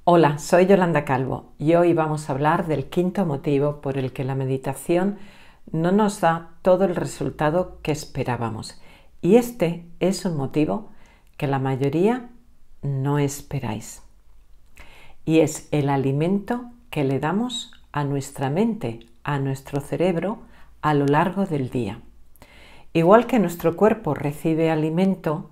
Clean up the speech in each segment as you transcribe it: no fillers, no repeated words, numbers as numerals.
Hola, soy Yolanda Calvo y hoy vamos a hablar del quinto motivo por el que la meditación no nos da todo el resultado que esperábamos. Y este es un motivo que la mayoría no esperáis. Y es el alimento que le damos a nuestra mente, a nuestro cerebro a lo largo del día. Igual que nuestro cuerpo recibe alimento,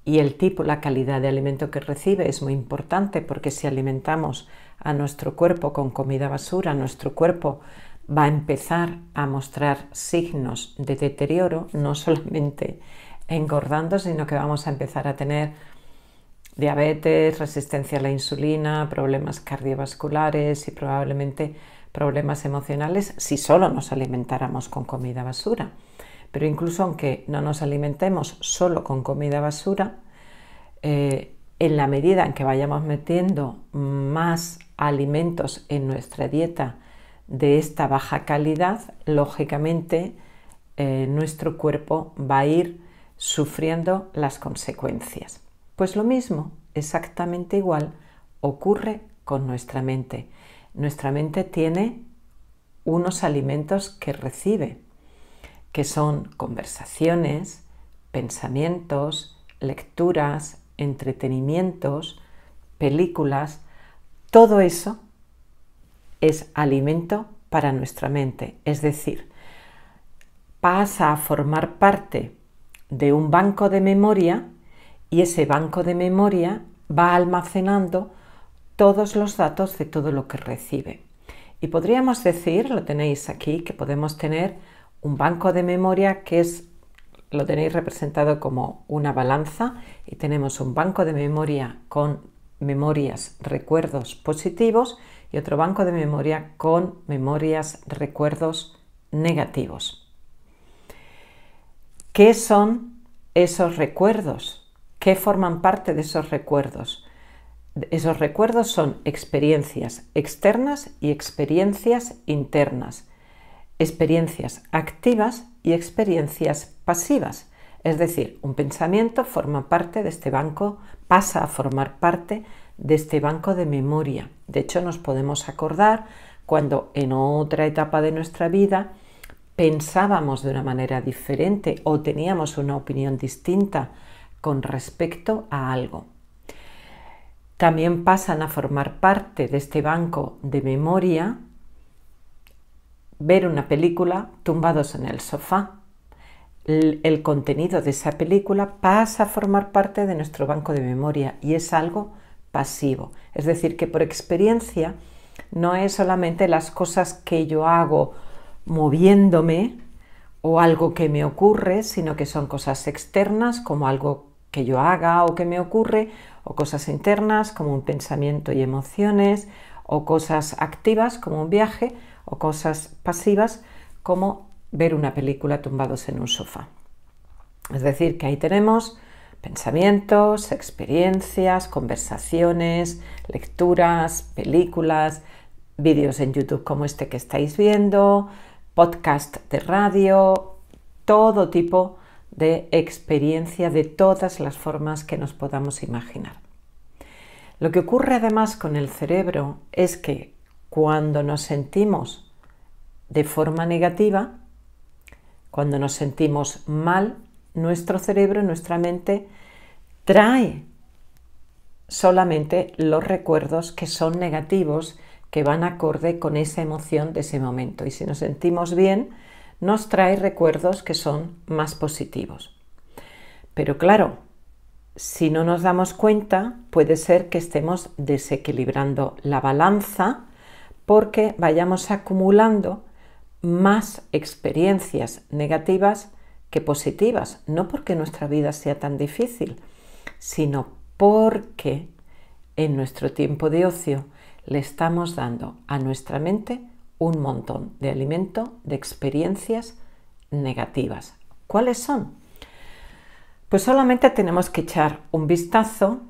y el tipo, la calidad de alimento que recibe es muy importante, porque si alimentamos a nuestro cuerpo con comida basura, nuestro cuerpo va a empezar a mostrar signos de deterioro, no solamente engordando, sino que vamos a empezar a tener diabetes, resistencia a la insulina, problemas cardiovasculares y probablemente problemas emocionales si solo nos alimentáramos con comida basura. Pero incluso aunque no nos alimentemos solo con comida basura, en la medida en que vayamos metiendo más alimentos en nuestra dieta de esta baja calidad, lógicamente nuestro cuerpo va a ir sufriendo las consecuencias. Pues lo mismo, exactamente igual, ocurre con nuestra mente. Nuestra mente tiene unos alimentos que recibe, que son conversaciones, pensamientos, lecturas, entretenimientos, películas. Todo eso es alimento para nuestra mente, es decir, pasa a formar parte de un banco de memoria y ese banco de memoria va almacenando todos los datos de todo lo que recibe. Y podríamos decir, lo tenéis aquí, que podemos tener un banco de memoria que lo tenéis representado como una balanza y tenemos un banco de memoria con memorias, recuerdos positivos y otro banco de memoria con memorias, recuerdos negativos. ¿Qué son esos recuerdos? ¿Qué forman parte de esos recuerdos? Esos recuerdos son experiencias externas y experiencias internas. Experiencias activas y experiencias pasivas. Es decir, un pensamiento forma parte de este banco, pasa a formar parte de este banco de memoria. De hecho, nos podemos acordar cuando en otra etapa de nuestra vida pensábamos de una manera diferente o teníamos una opinión distinta con respecto a algo. También pasan a formar parte de este banco de memoria ver una película tumbados en el sofá. El contenido de esa película pasa a formar parte de nuestro banco de memoria y es algo pasivo. Es decir, que por experiencia no es solamente las cosas que yo hago moviéndome o algo que me ocurre, sino que son cosas externas como algo que yo haga o que me ocurre, o cosas internas como un pensamiento y emociones, o cosas activas como un viaje, o cosas pasivas como ver una película tumbados en un sofá. Es decir, que ahí tenemos pensamientos, experiencias, conversaciones, lecturas, películas, vídeos en YouTube como este que estáis viendo, podcast de radio, todo tipo de experiencia de todas las formas que nos podamos imaginar. Lo que ocurre además con el cerebro es que cuando nos sentimos de forma negativa, cuando nos sentimos mal, nuestro cerebro, nuestra mente, trae solamente los recuerdos que son negativos, que van acorde con esa emoción de ese momento. Y si nos sentimos bien, nos trae recuerdos que son más positivos. Pero claro, si no nos damos cuenta, puede ser que estemos desequilibrando la balanza porque vayamos acumulando más experiencias negativas que positivas, no porque nuestra vida sea tan difícil, sino porque en nuestro tiempo de ocio le estamos dando a nuestra mente un montón de alimento de experiencias negativas. ¿Cuáles son? Pues solamente tenemos que echar un vistazo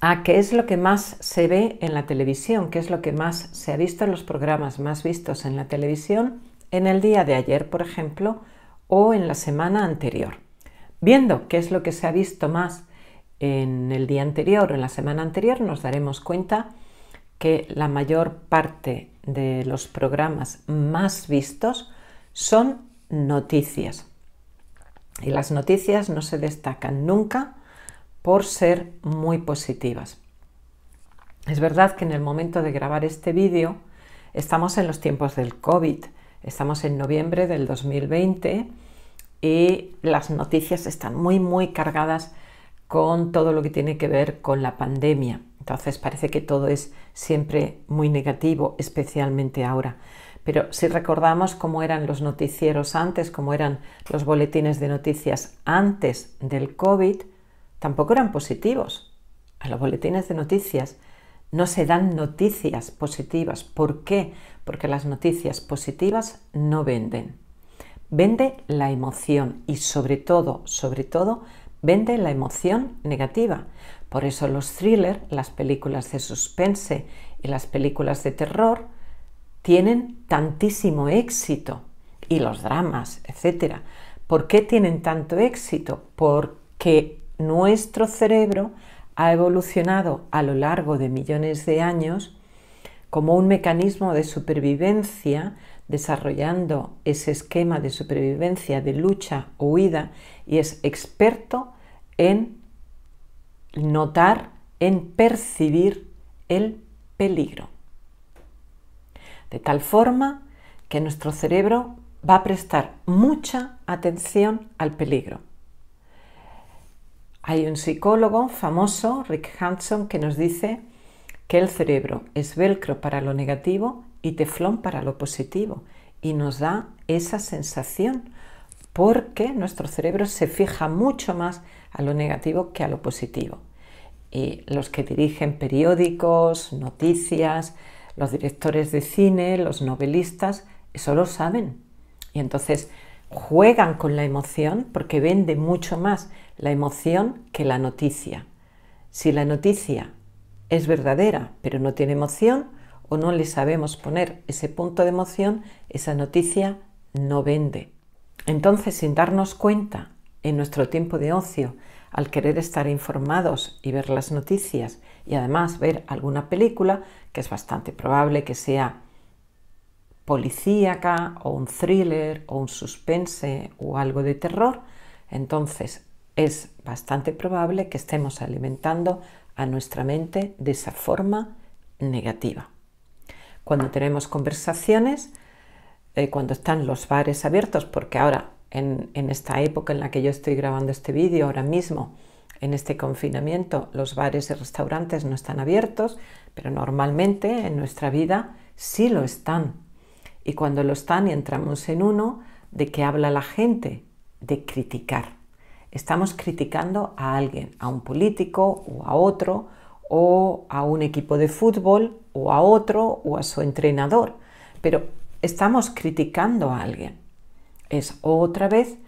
a qué es lo que más se ve en la televisión, qué es lo que más se ha visto en los programas más vistos en la televisión en el día de ayer, por ejemplo, o en la semana anterior. Viendo qué es lo que se ha visto más en el día anterior o en la semana anterior, nos daremos cuenta que la mayor parte de los programas más vistos son noticias. Y las noticias no se destacan nunca por ser muy positivas. Es verdad que en el momento de grabar este vídeo estamos en los tiempos del COVID, estamos en noviembre del 2020 y las noticias están muy cargadas con todo lo que tiene que ver con la pandemia. Entonces parece que todo es siempre muy negativo, especialmente ahora. Pero si recordamos cómo eran los noticieros antes, cómo eran los boletines de noticias antes del COVID, tampoco eran positivos. A los boletines de noticias no se dan noticias positivas. ¿Por qué? Porque las noticias positivas no venden. Vende la emoción y sobre todo, vende la emoción negativa. Por eso los thrillers, las películas de suspense y las películas de terror tienen tantísimo éxito, y los dramas, etc. ¿Por qué tienen tanto éxito? Porque nuestro cerebro ha evolucionado a lo largo de millones de años como un mecanismo de supervivencia, desarrollando ese esquema de supervivencia, de lucha o huida, y es experto en notar, en percibir el peligro. De tal forma que nuestro cerebro va a prestar mucha atención al peligro. Hay un psicólogo famoso, Rick Hanson, que nos dice que el cerebro es velcro para lo negativo y teflón para lo positivo, y nos da esa sensación porque nuestro cerebro se fija mucho más a lo negativo que a lo positivo. Y los que dirigen periódicos, noticias, los directores de cine, los novelistas, eso lo saben. Y entonces juegan con la emoción porque vende mucho más la emoción que la noticia. Si la noticia es verdadera pero no tiene emoción, o no le sabemos poner ese punto de emoción, esa noticia no vende. Entonces, sin darnos cuenta, en nuestro tiempo de ocio, al querer estar informados y ver las noticias y además ver alguna película, que es bastante probable que sea policíaca o un thriller o un suspense o algo de terror, entonces es bastante probable que estemos alimentando a nuestra mente de esa forma negativa. Cuando tenemos conversaciones, cuando están los bares abiertos, porque ahora en esta época en la que yo estoy grabando este vídeo, ahora mismo en este confinamiento, los bares y restaurantes no están abiertos, pero normalmente en nuestra vida sí lo están. Y cuando lo están y entramos en uno, ¿de qué habla la gente? De criticar. Estamos criticando a alguien, a un político o a otro, o a un equipo de fútbol o a otro o a su entrenador, pero estamos criticando a alguien. Es otra vez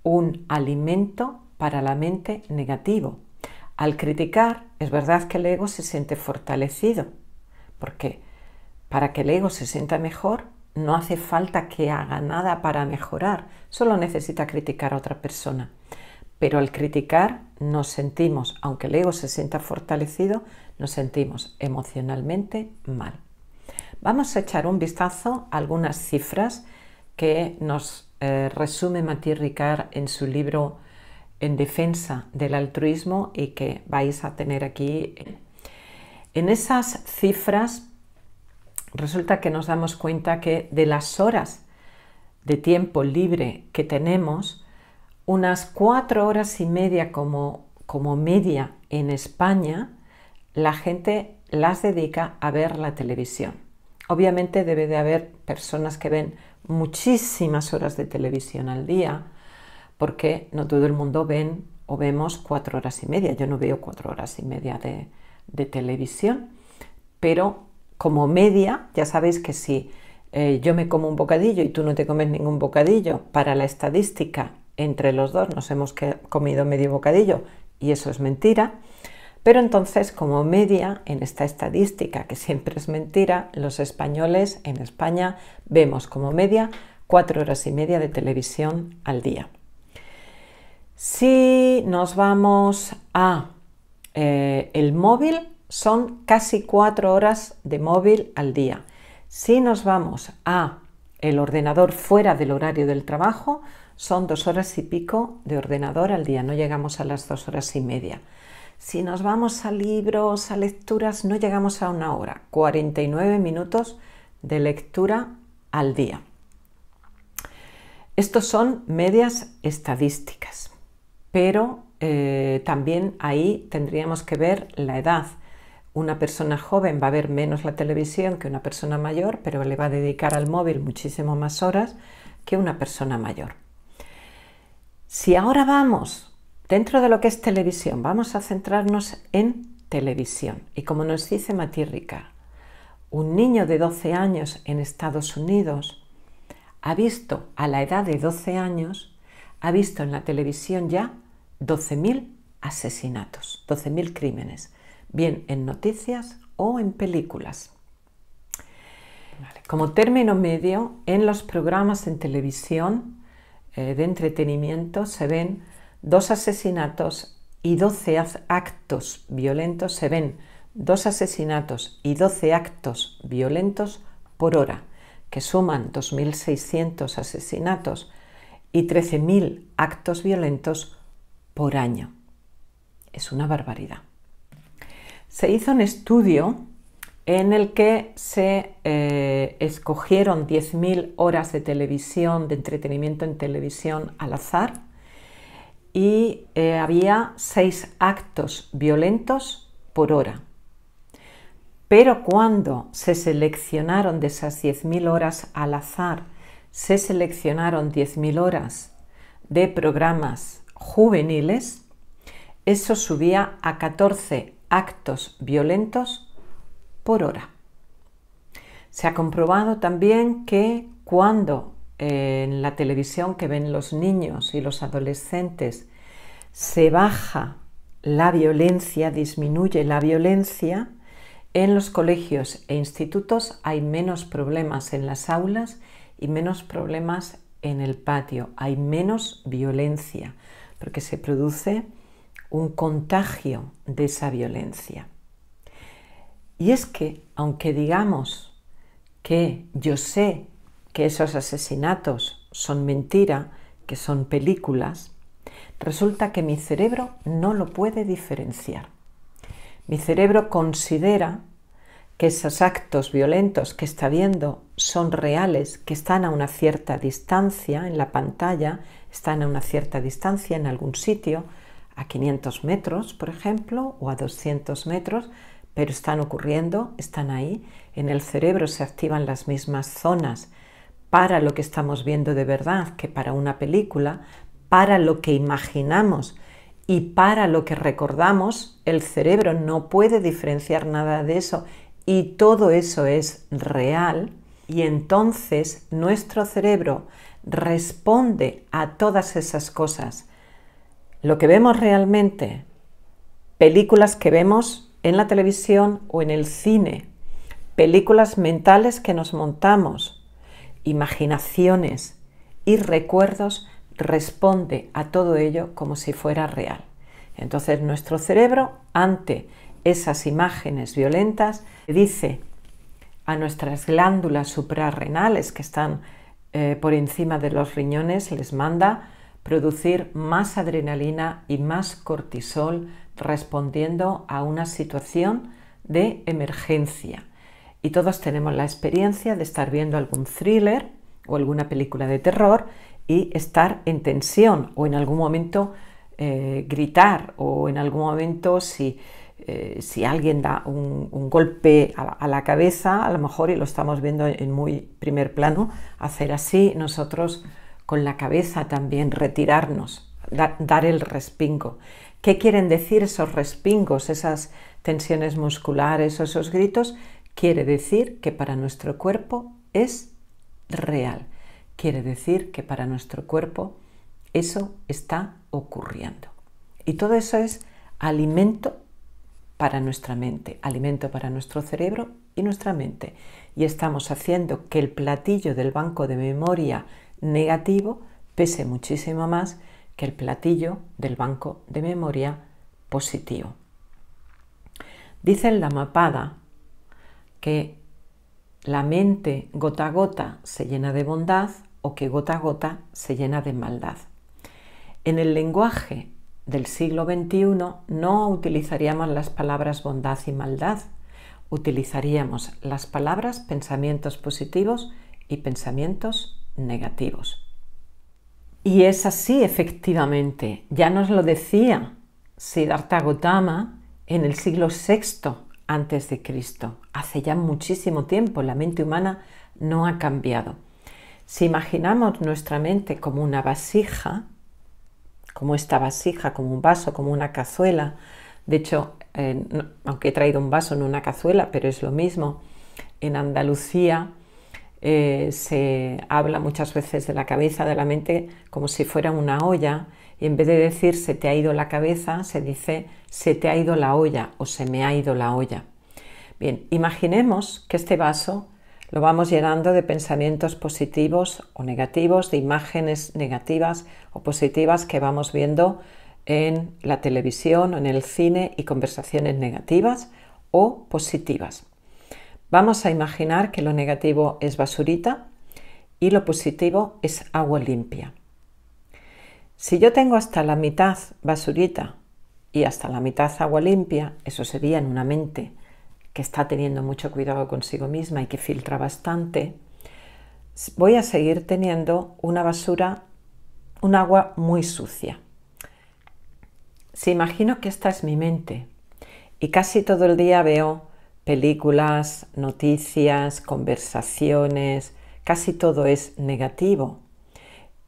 un alimento para la mente negativo. Al criticar, es verdad que el ego se siente fortalecido, porque para que el ego se sienta mejor no hace falta que haga nada para mejorar, solo necesita criticar a otra persona. Pero al criticar nos sentimos, aunque el ego se sienta fortalecido, nos sentimos emocionalmente mal. Vamos a echar un vistazo a algunas cifras que nos resume Matthieu Ricard en su libro En defensa del altruismo y que vais a tener aquí. En esas cifras resulta que nos damos cuenta que de las horas de tiempo libre que tenemos, unas 4 horas y media como media en España, la gente las dedica a ver la televisión. Obviamente debe de haber personas que ven muchísimas horas de televisión al día, porque no todo el mundo ven o vemos 4 horas y media. Yo no veo 4 horas y media de televisión, pero como media, ya sabéis que si yo me como un bocadillo y tú no te comes ningún bocadillo, para la estadística entre los dos nos hemos comido medio bocadillo y eso es mentira, pero entonces como media en esta estadística que siempre es mentira, los españoles en España vemos como media 4 horas y media de televisión al día. Si nos vamos a el móvil son casi 4 horas de móvil al día. Si nos vamos a el ordenador fuera del horario del trabajo, son 2 horas y pico de ordenador al día, no llegamos a las 2 horas y media. Si nos vamos a libros, a lecturas, no llegamos a 1 hora, 49 minutos de lectura al día. Estos son medias estadísticas, pero también ahí tendríamos que ver la edad. Una persona joven va a ver menos la televisión que una persona mayor, pero le va a dedicar al móvil muchísimo más horas que una persona mayor. Si ahora vamos, dentro de lo que es televisión, vamos a centrarnos en televisión. Y como nos dice Matthieu Ricard, un niño de 12 años en Estados Unidos ha visto a la edad de 12 años, ha visto en la televisión ya 12.000 asesinatos, 12.000 crímenes, bien en noticias o en películas. Como término medio, en los programas en televisión de entretenimiento se ven 2 asesinatos y 12 actos violentos, se ven 2 asesinatos y 12 actos violentos por hora, que suman 2.600 asesinatos y 13.000 actos violentos por año. Es una barbaridad. Se hizo un estudio en el que se escogieron 10.000 horas de televisión, de entretenimiento en televisión al azar, y había 6 actos violentos por hora. Pero cuando se seleccionaron de esas 10.000 horas al azar, se seleccionaron 10.000 horas de programas juveniles, eso subía a 14 actos violentos por hora. Se ha comprobado también que cuando en la televisión que ven los niños y los adolescentes se baja la violencia, disminuye la violencia, en los colegios e institutos hay menos problemas en las aulas y menos problemas en el patio, hay menos violencia, porque se produce un contagio de esa violencia. Y es que, aunque digamos que yo sé que esos asesinatos son mentira, que son películas, resulta que mi cerebro no lo puede diferenciar. Mi cerebro considera que esos actos violentos que está viendo son reales, que están a una cierta distancia en la pantalla, están a una cierta distancia en algún sitio, a 500 metros, por ejemplo, o a 200 metros, pero están ocurriendo, están ahí. En el cerebro se activan las mismas zonas para lo que estamos viendo de verdad que para una película, para lo que imaginamos y para lo que recordamos. El cerebro no puede diferenciar nada de eso y todo eso es real, y entonces nuestro cerebro responde a todas esas cosas. Lo que vemos realmente, películas que vemos en la televisión o en el cine, películas mentales que nos montamos, imaginaciones y recuerdos, responde a todo ello como si fuera real. Entonces nuestro cerebro, ante esas imágenes violentas, dice a nuestras glándulas suprarrenales que están por encima de los riñones, les manda producir más adrenalina y más cortisol respondiendo a una situación de emergencia. Y todos tenemos la experiencia de estar viendo algún thriller o alguna película de terror y estar en tensión, o en algún momento gritar, o en algún momento si alguien da un golpe a la cabeza, a lo mejor, y lo estamos viendo en muy primer plano, hacer así, nosotros con la cabeza también retirarnos, dar el respingo. ¿Qué quieren decir esos respingos, esas tensiones musculares o esos gritos? Quiere decir que para nuestro cuerpo es real. Quiere decir que para nuestro cuerpo eso está ocurriendo. Y todo eso es alimento para nuestra mente, alimento para nuestro cerebro y nuestra mente. Y estamos haciendo que el platillo del banco de memoria negativo pese muchísimo más que el platillo del banco de memoria positivo. Dice el Dhammapada que la mente gota a gota se llena de bondad o que gota a gota se llena de maldad. En el lenguaje del siglo XXI no utilizaríamos las palabras bondad y maldad, utilizaríamos las palabras pensamientos positivos y pensamientos negativos. Y es así, efectivamente, ya nos lo decía Siddhartha Gautama en el siglo VI antes de Cristo. Hace ya muchísimo tiempo, la mente humana no ha cambiado. Si imaginamos nuestra mente como una vasija, como esta vasija, como un vaso, como una cazuela, de hecho, aunque he traído un vaso, no una cazuela, pero es lo mismo, en Andalucía se habla muchas veces de la cabeza, de la mente, como si fuera una olla, y en vez de decir se te ha ido la cabeza, se dice se te ha ido la olla o se me ha ido la olla. Bien, imaginemos que este vaso lo vamos llenando de pensamientos positivos o negativos, de imágenes negativas o positivas que vamos viendo en la televisión o en el cine y conversaciones negativas o positivas. Vamos a imaginar que lo negativo es basurita y lo positivo es agua limpia. Si yo tengo hasta la mitad basurita y hasta la mitad agua limpia, eso sería en una mente que está teniendo mucho cuidado consigo misma y que filtra bastante, voy a seguir teniendo una basura, un agua muy sucia. Si imagino que esta es mi mente y casi todo el día veo películas, noticias, conversaciones, casi todo es negativo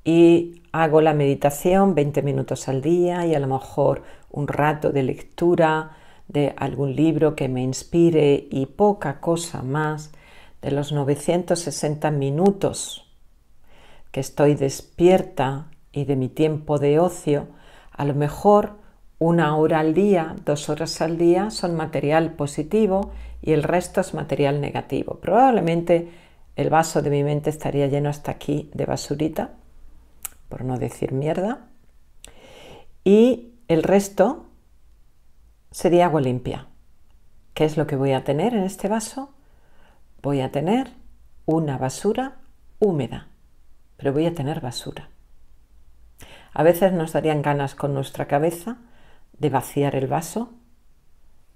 y hago la meditación 20 minutos al día y a lo mejor un rato de lectura de algún libro que me inspire y poca cosa más, de los 960 minutos que estoy despierta y de mi tiempo de ocio, a lo mejor 1 hora al día, 2 horas al día son material positivo y el resto es material negativo. Probablemente el vaso de mi mente estaría lleno hasta aquí de basurita, por no decir mierda, y el resto sería agua limpia. ¿Qué es lo que voy a tener en este vaso? Voy a tener una basura húmeda, pero voy a tener basura. A veces nos darían ganas con nuestra cabeza de vaciar el vaso,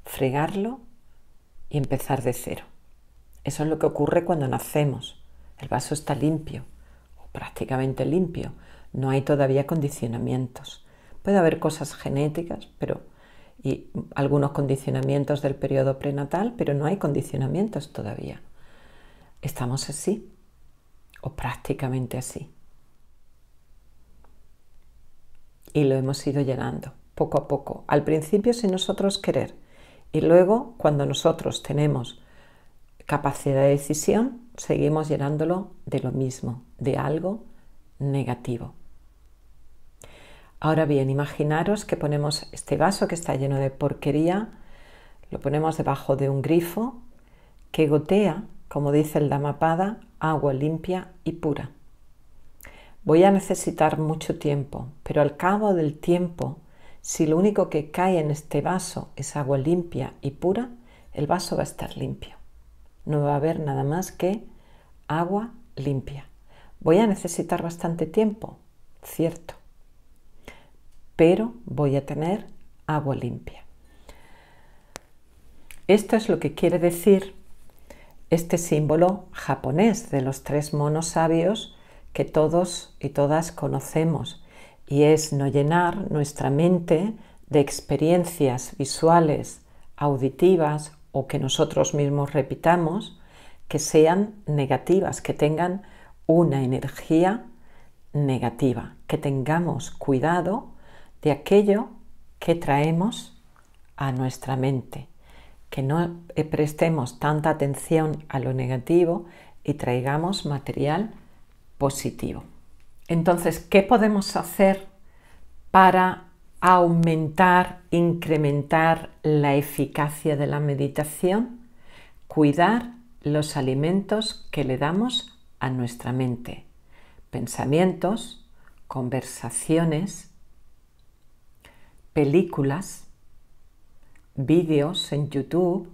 fregarlo y empezar de cero. Eso es lo que ocurre cuando nacemos. El vaso está limpio, o prácticamente limpio. No hay todavía condicionamientos. Puede haber cosas genéticas, y algunos condicionamientos del periodo prenatal, pero no hay condicionamientos todavía. Estamos así, o prácticamente así. Y lo hemos ido llenando, poco a poco. Al principio sin nosotros querer. Y luego, cuando nosotros tenemos capacidad de decisión, seguimos llenándolo de lo mismo, de algo negativo. Ahora bien, imaginaros que ponemos este vaso que está lleno de porquería, lo ponemos debajo de un grifo que gotea, como dice el Dhammapada, agua limpia y pura. Voy a necesitar mucho tiempo, pero al cabo del tiempo, si lo único que cae en este vaso es agua limpia y pura, el vaso va a estar limpio. No va a haber nada más que agua limpia. Voy a necesitar bastante tiempo, cierto, pero voy a tener agua limpia. Esto es lo que quiere decir este símbolo japonés de los 3 monos sabios que todos y todas conocemos, y es no llenar nuestra mente de experiencias visuales, auditivas o que nosotros mismos repitamos, que sean negativas, que tengan una energía negativa, que tengamos cuidado de aquello que traemos a nuestra mente, que no prestemos tanta atención a lo negativo y traigamos material positivo. Entonces, ¿qué podemos hacer para aumentar, incrementar la eficacia de la meditación? Cuidar los alimentos que le damos a nuestra mente. Pensamientos, conversaciones, películas, vídeos en YouTube,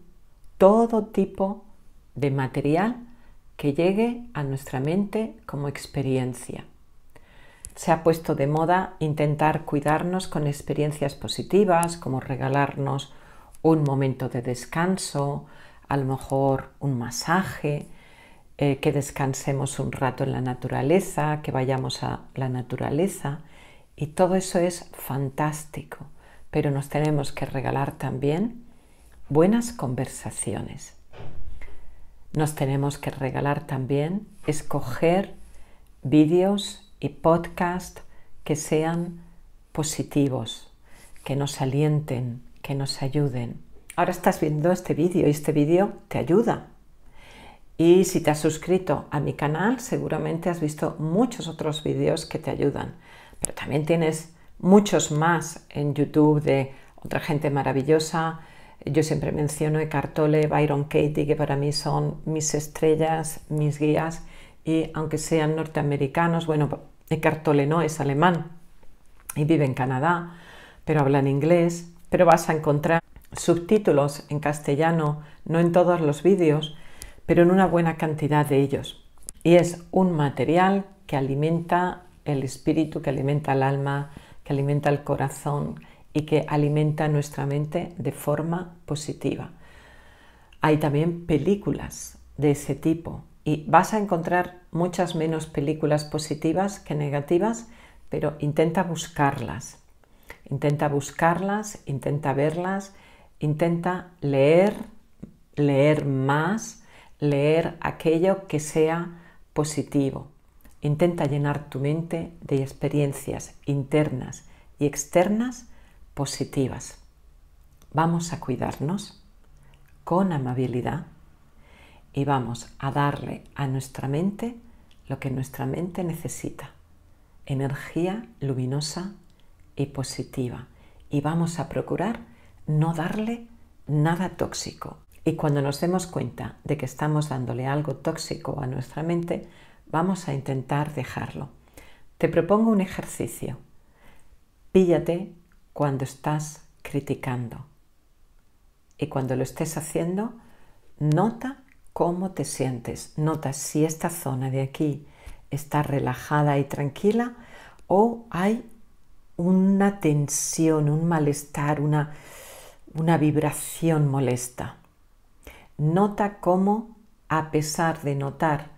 todo tipo de material que llegue a nuestra mente como experiencia. Se ha puesto de moda intentar cuidarnos con experiencias positivas, como regalarnos un momento de descanso, a lo mejor un masaje, que descansemos un rato en la naturaleza, que vayamos a la naturaleza, y todo eso es fantástico, pero nos tenemos que regalar también buenas conversaciones. Nos tenemos que regalar también escoger vídeos y podcasts que sean positivos, que nos alienten, que nos ayuden. Ahora estás viendo este vídeo y este vídeo te ayuda. Y si te has suscrito a mi canal, seguramente has visto muchos otros vídeos que te ayudan. Pero también tienes muchos más en YouTube de otra gente maravillosa. Yo siempre menciono Eckhart Tolle, Byron Katie, que para mí son mis estrellas, mis guías. Y aunque sean norteamericanos, bueno, Eckhart Tolle no, es alemán y vive en Canadá, pero habla en inglés. Pero vas a encontrar subtítulos en castellano, no en todos los vídeos, pero en una buena cantidad de ellos. Y es un material que alimenta el espíritu, que alimenta el alma, que alimenta el corazón y que alimenta nuestra mente de forma positiva. Hay también películas de ese tipo y vas a encontrar muchas menos películas positivas que negativas, pero intenta buscarlas, intenta verlas, intenta leer más, leer aquello que sea positivo. Intenta llenar tu mente de experiencias internas y externas positivas. Vamos a cuidarnos con amabilidad y vamos a darle a nuestra mente lo que nuestra mente necesita. Energía luminosa y positiva. Y vamos a procurar no darle nada tóxico. Y cuando nos demos cuenta de que estamos dándole algo tóxico a nuestra mente, vamos a intentar dejarlo. Te propongo un ejercicio. Píllate cuando estás criticando. Y cuando lo estés haciendo, nota cómo te sientes. Nota si esta zona de aquí está relajada y tranquila o hay una tensión, un malestar, una vibración molesta. Nota cómo, a pesar de notar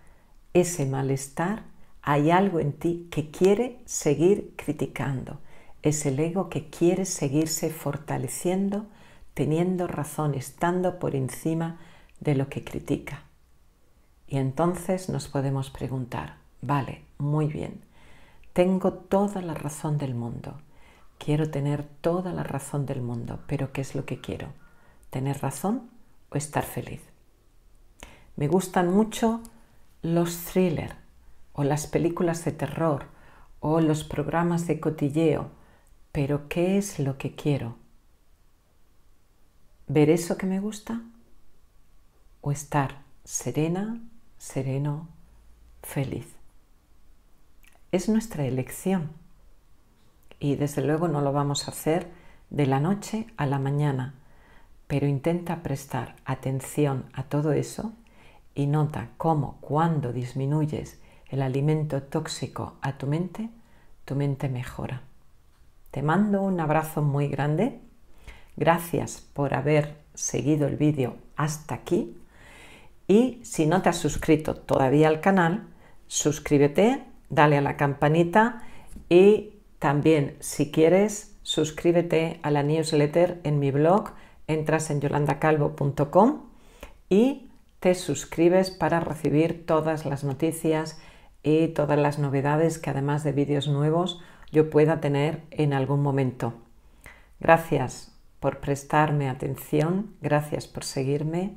ese malestar, hay algo en ti que quiere seguir criticando. Es el ego que quiere seguirse fortaleciendo, teniendo razón, estando por encima de lo que critica. Y entonces nos podemos preguntar, vale, muy bien, tengo toda la razón del mundo, quiero tener toda la razón del mundo, pero ¿qué es lo que quiero? ¿Tener razón o estar feliz? Me gustan mucho los thrillers o las películas de terror o los programas de cotilleo, pero ¿qué es lo que quiero? ¿Ver eso que me gusta? ¿O estar serena, sereno, feliz? Es nuestra elección y desde luego no lo vamos a hacer de la noche a la mañana, pero intenta prestar atención a todo eso y nota cómo cuando disminuyes el alimento tóxico a tu mente mejora. Te mando un abrazo muy grande. Gracias por haber seguido el vídeo hasta aquí. Y si no te has suscrito todavía al canal, suscríbete, dale a la campanita y también, si quieres, suscríbete a la newsletter en mi blog. Entras en yolandacalvo.com y te suscribes para recibir todas las noticias y todas las novedades que, además de vídeos nuevos, yo pueda tener en algún momento. Gracias por prestarme atención, gracias por seguirme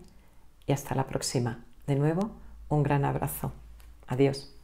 y hasta la próxima. De nuevo, un gran abrazo. Adiós.